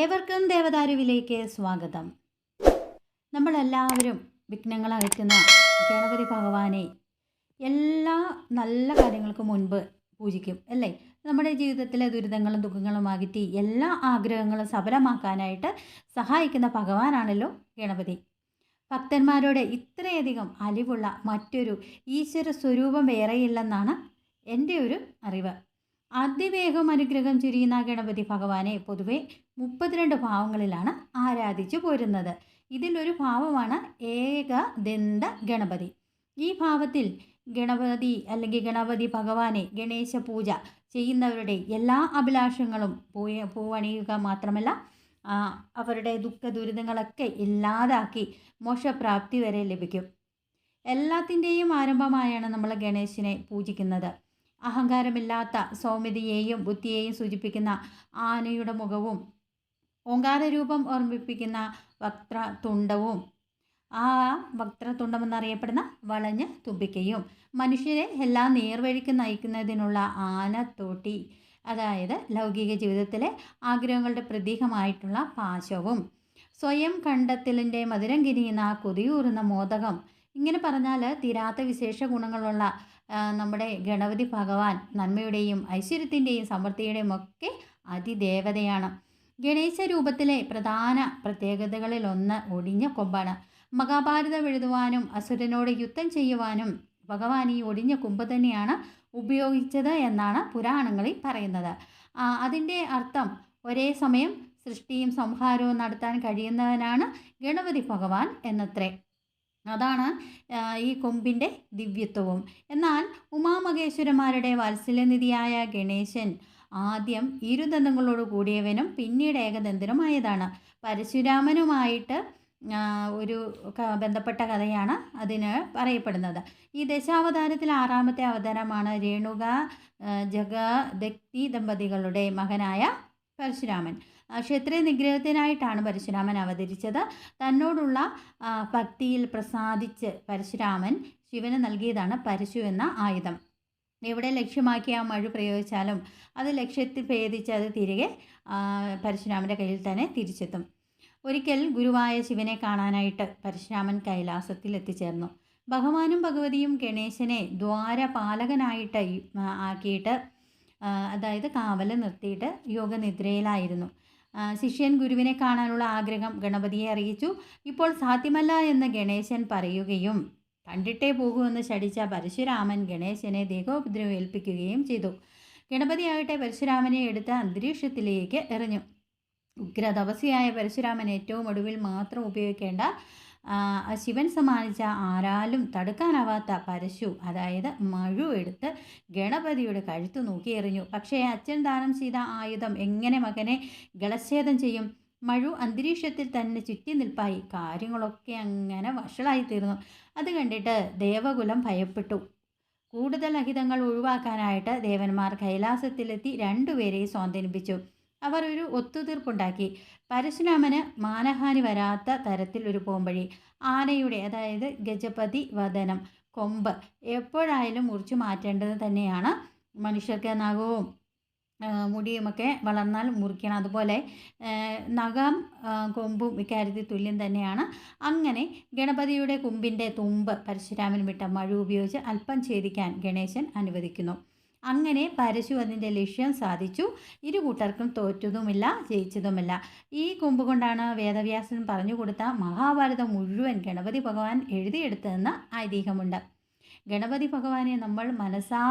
ഏവർക്കും ദേവദാരുവിലേക്ക് സ്വാഗതം. നമ്മളെല്ലാവരും വിഘ്നങ്ങൾ അകറ്റുന്ന ഗണപതി ഭഗവാനെ എല്ലാ നല്ല കാര്യങ്ങൾക്കും മുൻപ് പൂജിക്കും അല്ലേ? നമ്മുടെ ജീവിതത്തിലെ ദുരിതങ്ങളും ദുഃഖങ്ങളും അകറ്റി എല്ലാ ആഗ്രഹങ്ങളും സഫലമാക്കാനായിട്ട് സഹായിക്കുന്ന ഭഗവാനാണല്ലോ ഗണപതി. ഭക്തന്മാരോട് ഇത്രയധികം അലിവുള്ള മറ്റൊരു ഈശ്വര സ്വരൂപം വേറെയില്ലെന്നാണ് എൻ്റെ ഒരു അറിവ്. അതിവേഗം അനുഗ്രഹം ചുരിയുന്ന ഗണപതി ഭഗവാനെ പൊതുവെ 32 ഭാവങ്ങളിലാണ് ആരാധിച്ചു പോരുന്നത്. ഇതിലൊരു ഭാവമാണ് ഏകദന്ത ഗണപതി. ഈ ഭാവത്തിൽ ഗണപതി അല്ലെങ്കിൽ ഗണപതി ഭഗവാനെ ഗണേശ പൂജ ചെയ്യുന്നവരുടെ എല്ലാ അഭിലാഷങ്ങളും പൂവണിയുക മാത്രമല്ല അവരുടെ ദുഃഖ ദുരിതങ്ങളൊക്കെ ഇല്ലാതാക്കി മോക്ഷപ്രാപ്തി വരെ ലഭിക്കും. എല്ലാത്തിൻ്റെയും ആരംഭമായാണ് നമ്മൾ ഗണേശനെ പൂജിക്കുന്നത്. അഹങ്കാരമില്ലാത്ത സൗമ്യതയെയും ബുദ്ധിയെയും സൂചിപ്പിക്കുന്ന ആനയുടെ മുഖവും ഓങ്കാരരൂപം ഓർമ്മിപ്പിക്കുന്ന വക്രതുണ്ടവും ആ വക്രതുണ്ടമെന്നറിയപ്പെടുന്ന വളഞ്ഞ തുമ്പിക്കയും മനുഷ്യരെ എല്ലാ നേർവഴിക്ക് നയിക്കുന്നതിനുള്ള ആനത്തോട്ടി, അതായത് ലൗകിക ജീവിതത്തിലെ ആഗ്രഹങ്ങളുടെ പ്രതീകമായിട്ടുള്ള പാശവും, സ്വയം കണ്ടെത്തലിൻ്റെ മധുരം കിനിയുന്ന കൊതിയൂറുന്ന മോദകം, ഇങ്ങനെ പറഞ്ഞാൽ തീരാത്ത വിശേഷ ഗുണങ്ങളുള്ള നമ്മുടെ ഗണപതി ഭഗവാൻ നന്മയുടെയും ഐശ്വര്യത്തിൻ്റെയും സമൃദ്ധിയുടെയും ഒക്കെ അതിദേവതയാണ്. ഗണേശ രൂപത്തിലെ പ്രധാന പ്രത്യേകതകളിലൊന്ന് ഒടിഞ്ഞ കൊമ്പാണ്. മഹാഭാരതം എഴുതുവാനും അസുരനോട് യുദ്ധം ചെയ്യുവാനും ഭഗവാൻ ഈ ഒടിഞ്ഞ കൊമ്പ് തന്നെയാണ് ഉപയോഗിച്ചത് എന്നാണ് പുരാണങ്ങളിൽ പറയുന്നത്. അതിൻ്റെ അർത്ഥം ഒരേ സമയം സൃഷ്ടിയും സംഹാരവും നടത്താൻ കഴിയുന്നവനാണ് ഗണപതി ഭഗവാൻ എന്നത്രേ. അതാണ് ഈ കൊമ്പിൻ്റെ ദിവ്യത്വവും. എന്നാൽ ഉമാമഹേശ്വരന്മാരുടെ വാത്സല്യനിധിയായ ഗണേശൻ ആദ്യം ഇരുദന്തങ്ങളോട് കൂടിയവനും പിന്നീട് ഏകദന്തനുമായതാണ്. പരശുരാമനുമായിട്ട് ഒരു ബന്ധപ്പെട്ട കഥയാണ് അതിന് പറയപ്പെടുന്നത്. ഈ ദശാവതാരത്തിൽ 6ാമത്തെ അവതാരമാണ് രേണുക ജഗദക്തി ദമ്പതികളുടെ മകനായ പരശുരാമൻ. ക്ഷത്രിയ നിഗ്രഹത്തിനായിട്ടാണ് പരശുരാമൻ അവതരിച്ചത്. തന്നോടുള്ള ഭക്തിയിൽ പ്രസാദിച്ച് പരശുരാമൻ ശിവന് നൽകിയതാണ് പരശു എന്ന ആയുധം. എവിടെ ലക്ഷ്യമാക്കി ആ മഴ പ്രയോഗിച്ചാലും അത് ലക്ഷ്യത്തിൽ ഭേദിച്ച് അത് തിരികെ പരശുരാമൻ്റെ കയ്യിൽ തന്നെ തിരിച്ചെത്തും. ഒരിക്കൽ ഗുരുവായ ശിവനെ കാണാനായിട്ട് പരശുരാമൻ കൈലാസത്തിൽ എത്തിച്ചേർന്നു. ഭഗവാനും ഭഗവതിയും ഗണേശനെ ദ്വാരപാലകനായിട്ട് ആക്കിയിട്ട്, അതായത് കാവല് നിർത്തിയിട്ട് യോഗനിദ്രയിലായിരുന്നു. ശിഷ്യൻ ഗുരുവിനെ കാണാനുള്ള ആഗ്രഹം ഗണപതിയെ അറിയിച്ചു. ഇപ്പോൾ സാധ്യമല്ല എന്ന് ഗണേശൻ പറയുകയും കണ്ടിട്ടേ പോകൂവെന്ന് ശഠിച്ച പരശുരാമൻ ഗണേശനെ ദേഹോപദ്രവം ഏൽപ്പിക്കുകയും ചെയ്തു. ഗണപതിയാകട്ടെ പരശുരാമനെ എടുത്ത് അന്തരീക്ഷത്തിലേക്ക് എറിഞ്ഞു. ഉഗ്രതപസ്യായ പരശുരാമൻ ഏറ്റവും ഒടുവിൽ മാത്രം ഉപയോഗിക്കേണ്ട ശിവൻ സമ്മാനിച്ച ആരാലും തടുക്കാനാവാത്ത പരശു, അതായത് മഴു എടുത്ത് ഗണപതിയുടെ കഴുത്ത് നോക്കി എറിഞ്ഞു. പക്ഷേ അച്ഛൻ ദാനം ചെയ്ത ആയുധം എങ്ങനെ മകനെ ഗളച്ഛേദം ചെയ്യും? മഴു അന്തരീക്ഷത്തിൽ തന്നെ ചുറ്റി നിൽപ്പായി. കാര്യങ്ങളൊക്കെ അങ്ങനെ വഷളായിത്തീർന്നു. അത് കണ്ടിട്ട് ദേവകുലം ഭയപ്പെട്ടു. കൂടുതൽ അഹിതങ്ങൾ ഒഴിവാക്കാനായിട്ട് ദേവന്മാർ കൈലാസത്തിലെത്തി 2 പേരെയും സ്വാന്തനിപ്പിച്ചു. അവർ ഒരു ഒത്തുതീർപ്പുണ്ടാക്കി. പരശുരാമന് മാനഹാനി വരാത്ത തരത്തിൽ ഒരു പോംവഴി. ആനയുടെ, അതായത് ഗജപതി വദനം, കൊമ്പ് എപ്പോഴായാലും മുറിച്ചു മാറ്റേണ്ടത് തന്നെയാണ്. മനുഷ്യർക്ക് നഖവും മുടിയുമൊക്കെ വളർന്നാൽ മുറിക്കണം. അതുപോലെ നഖം കൊമ്പും ഇക്കാര്യത്തിൽ തുല്യം തന്നെയാണ്. അങ്ങനെ ഗണപതിയുടെ കൊമ്പിൻ്റെ തുമ്പ് പരശുരാമൻ വിട്ട മഴ ഉപയോഗിച്ച് അല്പം ഛേദിക്കാൻ ഗണേശൻ അനുവദിക്കുന്നു. അങ്ങനെ പരശു അതിൻ്റെ ലക്ഷ്യം സാധിച്ചു. ഇരുകൂട്ടർക്കും തോറ്റതുമില്ല ജയിച്ചതുമില്ല. ഈ കൊമ്പ് കൊണ്ടാണ് വേദവ്യാസൻ പറഞ്ഞു കൊടുത്ത മഹാഭാരതം മുഴുവൻ ഗണപതി ഭഗവാൻ എഴുതിയെടുത്തതെന്ന് ഐതിഹ്യമുണ്ട്. ഗണപതി ഭഗവാനെ നമ്മൾ മനസ്സാ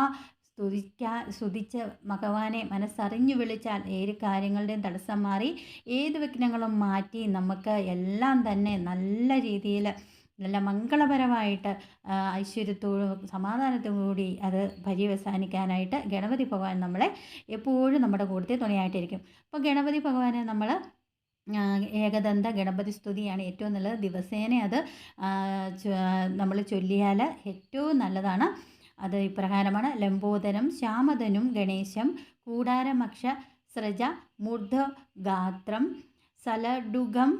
സ്തുതിച്ച് ഭഗവാനെ മനസ്സറിഞ്ഞു വിളിച്ചാൽ ഏത് കാര്യങ്ങളുടെയും തടസ്സം മാറി ഏത് വിഘ്നങ്ങളും മാറ്റി നമുക്ക് എല്ലാം തന്നെ നല്ല രീതിയിൽ നല്ല മംഗളപരമായിട്ട് ഐശ്വര്യത്തോടും സമാധാനത്തോടു കൂടി അത് പര്യവസാനിക്കാനായിട്ട് ഗണപതി ഭഗവാൻ നമ്മളെ എപ്പോഴും നമ്മുടെ കൂട്ടത്തിൽ തുണയായിട്ടിരിക്കും. അപ്പോൾ ഗണപതി ഭഗവാനെ നമ്മൾ ഏകദന്ത ഗണപതി സ്തുതിയാണ് ഏറ്റവും നല്ലത്. ദിവസേന അത് നമ്മൾ ചൊല്ലിയാൽ ഏറ്റവും നല്ലതാണ്. അത് ഇപ്രകാരമാണ്: ലംബോദരം ശ്യാമധനും ഗണേശം കൂടാരമക്ഷ സ്രജ മൂർധഗാത്രം സലഡുഗം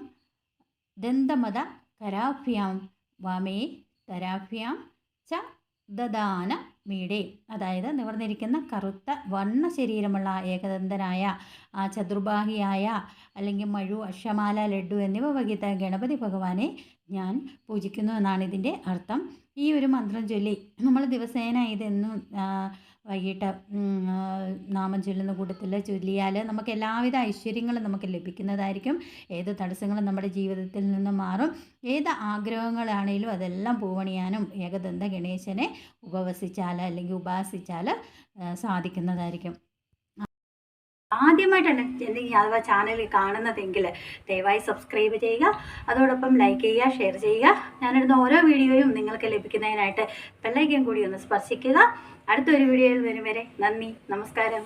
ദന്തമത കരാഭ്യാം വാമേ തരാഭ്യാം ച ദദാന മീഡേ, അതായത് നിവർന്നിരിക്കുന്ന കറുത്ത വർണ്ണ ശരീരമുള്ള ഏകദന്തനായ ചതുർബാഹിയായ അല്ലെങ്കിൽ മഴു, അക്ഷമാല, ലഡ്ഡു എന്നിവ വഹിച്ച ഗണപതി ഭഗവാനെ ഞാൻ പൂജിക്കുന്നു എന്നാണ് ഇതിൻ്റെ അർത്ഥം. ഈ ഒരു മന്ത്രം ചൊല്ലി നമ്മൾ ദിവസേന ഇതെന്നും വൈകിട്ട് നാമം ചൊല്ലുന്ന കൂട്ടത്തിൽ ചൊല്ലിയാൽ നമുക്ക് എല്ലാവിധ ഐശ്വര്യങ്ങളും നമുക്ക് ലഭിക്കുന്നതായിരിക്കും. ഏത് തടസ്സങ്ങളും നമ്മുടെ ജീവിതത്തിൽ നിന്ന് മാറും. ഏത് ആഗ്രഹങ്ങളാണെങ്കിലും അതെല്ലാം പൂവണിയാനും ഏകദന്ത ഗണേശനെ അല്ലെങ്കിൽ ഉപാസിച്ചാൽ സാധിക്കുന്നതായിരിക്കും. ആദ്യമായിട്ടാണ് എന്തെങ്കിലും അഥവാ ചാനൽ കാണുന്നതെങ്കിൽ ദയവായി സബ്സ്ക്രൈബ് ചെയ്യുക, അതോടൊപ്പം ലൈക്ക് ചെയ്യുക, ഷെയർ ചെയ്യുക. ഞാനിടുന്ന ഓരോ വീഡിയോയും നിങ്ങൾക്ക് ലഭിക്കുന്നതിനായിട്ട് ബെല്ലൈക്കൺ കൂടി ഒന്ന് സ്പർശിക്കുക. അടുത്തൊരു വീഡിയോയിൽ വരും വരെ നന്ദി, നമസ്കാരം.